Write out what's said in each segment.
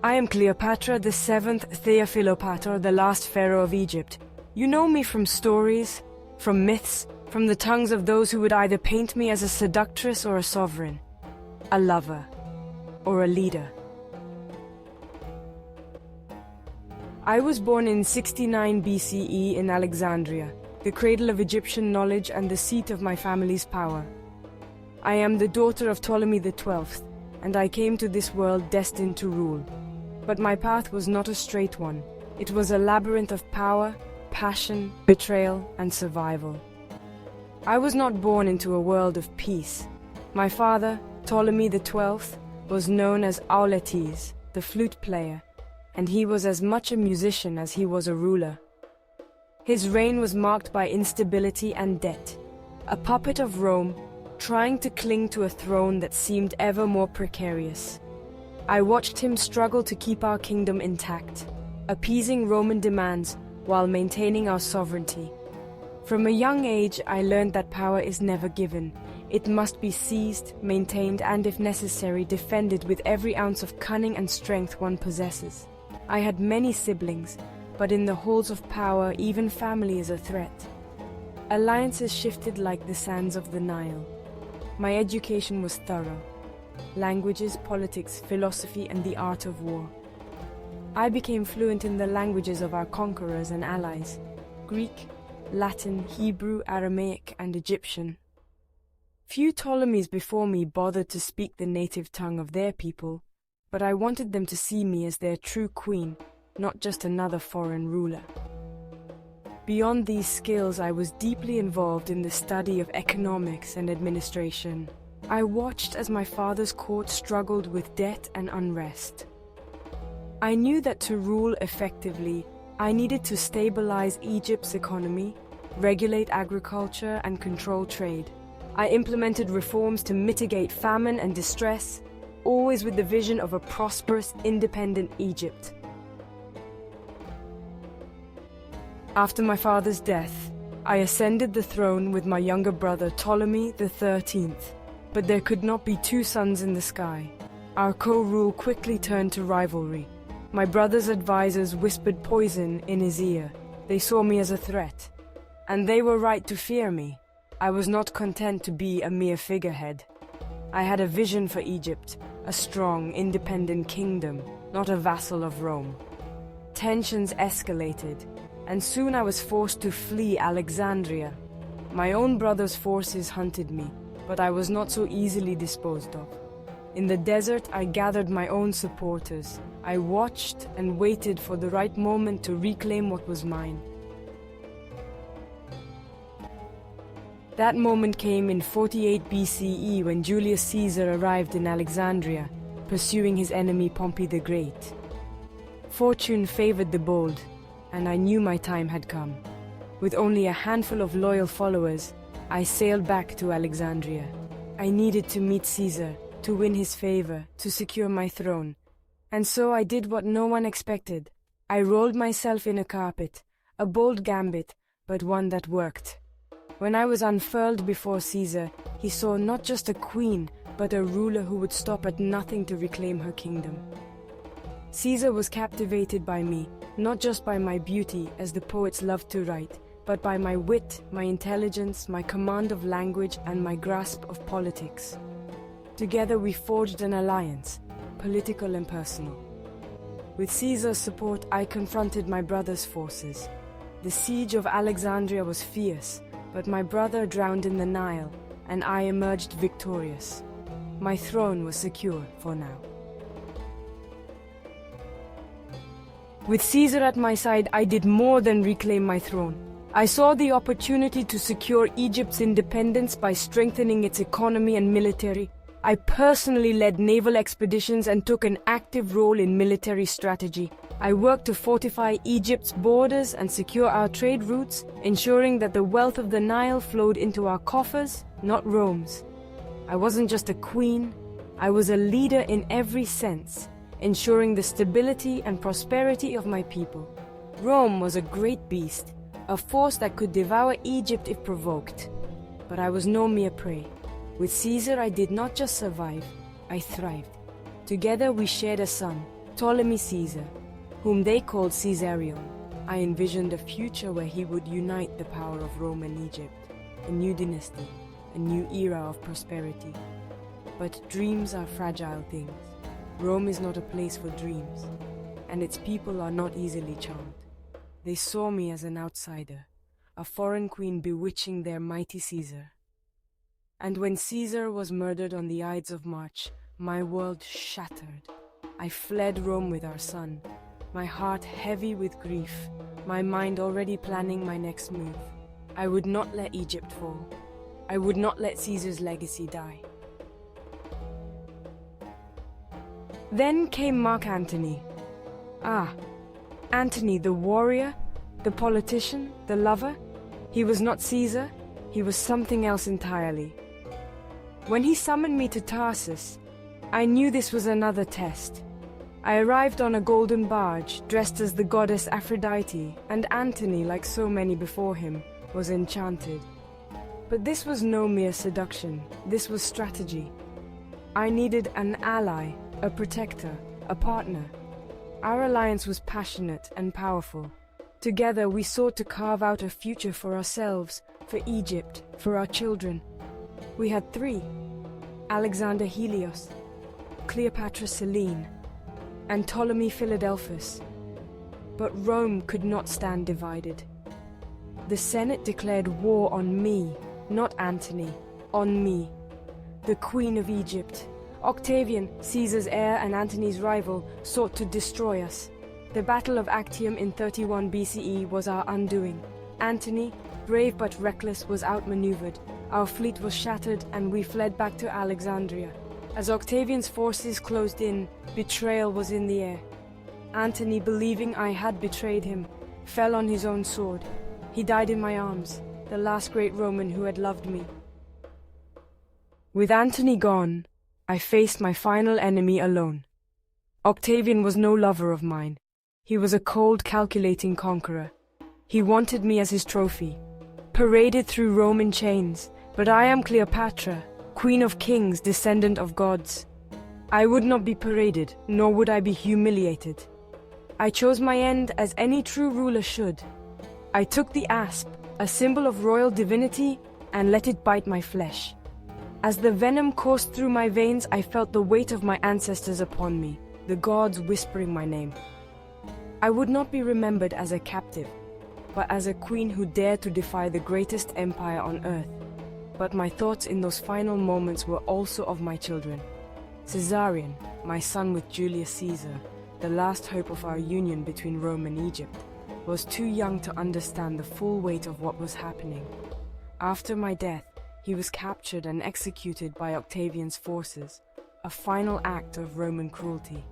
I am Cleopatra VII Theophilopator, the last pharaoh of Egypt. You know me from stories, from myths, from the tongues of those who would either paint me as a seductress or a sovereign, a lover, or a leader. I was born in 69 BCE in Alexandria, the cradle of Egyptian knowledge and the seat of my family's power. I am the daughter of Ptolemy XII, and I came to this world destined to rule. But my path was not a straight one. It was a labyrinth of power, passion, betrayal, and survival. I was not born into a world of peace. My father, Ptolemy XII, was known as Auletes, the flute player, and he was as much a musician as he was a ruler. His reign was marked by instability and debt, a puppet of Rome, trying to cling to a throne that seemed ever more precarious. I watched him struggle to keep our kingdom intact, appeasing Roman demands while maintaining our sovereignty. From a young age, I learned that power is never given. It must be seized, maintained, and if necessary, defended with every ounce of cunning and strength one possesses. I had many siblings, but in the halls of power, even family is a threat. Alliances shifted like the sands of the Nile. My education was thorough. Languages, politics, philosophy, and the art of war. I became fluent in the languages of our conquerors and allies: Greek, Latin, Hebrew, Aramaic, and Egyptian. Few Ptolemies before me bothered to speak the native tongue of their people, but I wanted them to see me as their true queen, not just another foreign ruler. Beyond these skills, I was deeply involved in the study of economics and administration. I watched as my father's court struggled with debt and unrest. I knew that to rule effectively, I needed to stabilize Egypt's economy, regulate agriculture, and control trade. I implemented reforms to mitigate famine and distress, always with the vision of a prosperous, independent Egypt. After my father's death, I ascended the throne with my younger brother Ptolemy XIII. But there could not be two suns in the sky. Our co-rule quickly turned to rivalry. My brother's advisors whispered poison in his ear. They saw me as a threat. And they were right to fear me. I was not content to be a mere figurehead. I had a vision for Egypt, a strong, independent kingdom, not a vassal of Rome. Tensions escalated, and soon I was forced to flee Alexandria. My own brother's forces hunted me, but I was not so easily disposed of. In the desert, I gathered my own supporters. I watched and waited for the right moment to reclaim what was mine. That moment came in 48 BCE when Julius Caesar arrived in Alexandria, pursuing his enemy Pompey the Great. Fortune favored the bold, and I knew my time had come. With only a handful of loyal followers, I sailed back to Alexandria. I needed to meet Caesar, to win his favor, to secure my throne. And so I did what no one expected. I rolled myself in a carpet, a bold gambit, but one that worked. When I was unfurled before Caesar, he saw not just a queen, but a ruler who would stop at nothing to reclaim her kingdom. Caesar was captivated by me, not just by my beauty, as the poets loved to write, but by my wit, my intelligence, my command of language, and my grasp of politics. Together we forged an alliance, political and personal. With Caesar's support, I confronted my brother's forces. The siege of Alexandria was fierce, but my brother drowned in the Nile, and I emerged victorious. My throne was secure for now. With Caesar at my side, I did more than reclaim my throne. I saw the opportunity to secure Egypt's independence by strengthening its economy and military. I personally led naval expeditions and took an active role in military strategy. I worked to fortify Egypt's borders and secure our trade routes, ensuring that the wealth of the Nile flowed into our coffers, not Rome's. I wasn't just a queen, I was a leader in every sense, ensuring the stability and prosperity of my people. Rome was a great beast, a force that could devour Egypt if provoked. But I was no mere prey. With Caesar, I did not just survive, I thrived. Together we shared a son, Ptolemy Caesar, whom they called Caesarion. I envisioned a future where he would unite the power of Rome and Egypt, a new dynasty, a new era of prosperity. But dreams are fragile things. Rome is not a place for dreams, and its people are not easily charmed. They saw me as an outsider, a foreign queen bewitching their mighty Caesar. And when Caesar was murdered on the Ides of March, my world shattered. I fled Rome with our son, my heart heavy with grief, my mind already planning my next move. I would not let Egypt fall. I would not let Caesar's legacy die. Then came Mark Antony. Antony, the warrior, the politician, the lover. He was not Caesar, he was something else entirely. When he summoned me to Tarsus, I knew this was another test. I arrived on a golden barge, dressed as the goddess Aphrodite, and Antony, like so many before him, was enchanted. But this was no mere seduction, this was strategy. I needed an ally, a protector, a partner. Our alliance was passionate and powerful. Together we sought to carve out a future for ourselves, for Egypt, for our children. We had three: Alexander Helios, Cleopatra Selene, and Ptolemy Philadelphus. But Rome could not stand divided. The Senate declared war on me, not Antony, on me, the Queen of Egypt. Octavian, Caesar's heir and Antony's rival, sought to destroy us. The Battle of Actium in 31 BCE was our undoing. Antony, brave but reckless, was outmaneuvered. Our fleet was shattered and we fled back to Alexandria. As Octavian's forces closed in, betrayal was in the air. Antony, believing I had betrayed him, fell on his own sword. He died in my arms, the last great Roman who had loved me. With Antony gone, I faced my final enemy alone. Octavian was no lover of mine. He was a cold, calculating conqueror. He wanted me as his trophy, paraded through Rome in chains. But I am Cleopatra, queen of kings, descendant of gods. I would not be paraded, nor would I be humiliated. I chose my end as any true ruler should. I took the asp, a symbol of royal divinity, and let it bite my flesh. As the venom coursed through my veins, I felt the weight of my ancestors upon me, the gods whispering my name. I would not be remembered as a captive, but as a queen who dared to defy the greatest empire on earth. But my thoughts in those final moments were also of my children. Caesarion, my son with Julius Caesar, the last hope of our union between Rome and Egypt, was too young to understand the full weight of what was happening. After my death, he was captured and executed by Octavian's forces, a final act of Roman cruelty.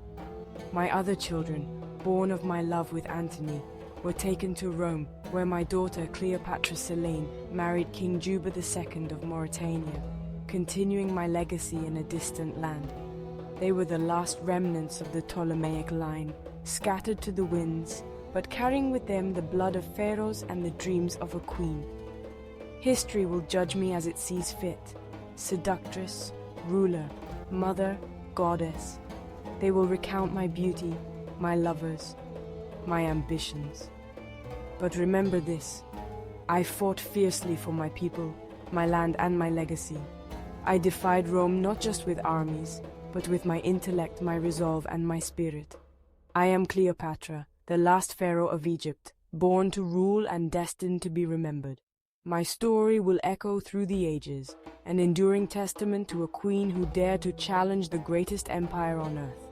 My other children, born of my love with Antony, were taken to Rome, where my daughter Cleopatra Selene married King Juba II of Mauritania, continuing my legacy in a distant land. They were the last remnants of the Ptolemaic line, scattered to the winds, but carrying with them the blood of pharaohs and the dreams of a queen. History will judge me as it sees fit, seductress, ruler, mother, goddess. They will recount my beauty, my lovers, my ambitions. But remember this, I fought fiercely for my people, my land and my legacy. I defied Rome not just with armies, but with my intellect, my resolve and my spirit. I am Cleopatra, the last pharaoh of Egypt, born to rule and destined to be remembered. My story will echo through the ages, an enduring testament to a queen who dared to challenge the greatest empire on earth.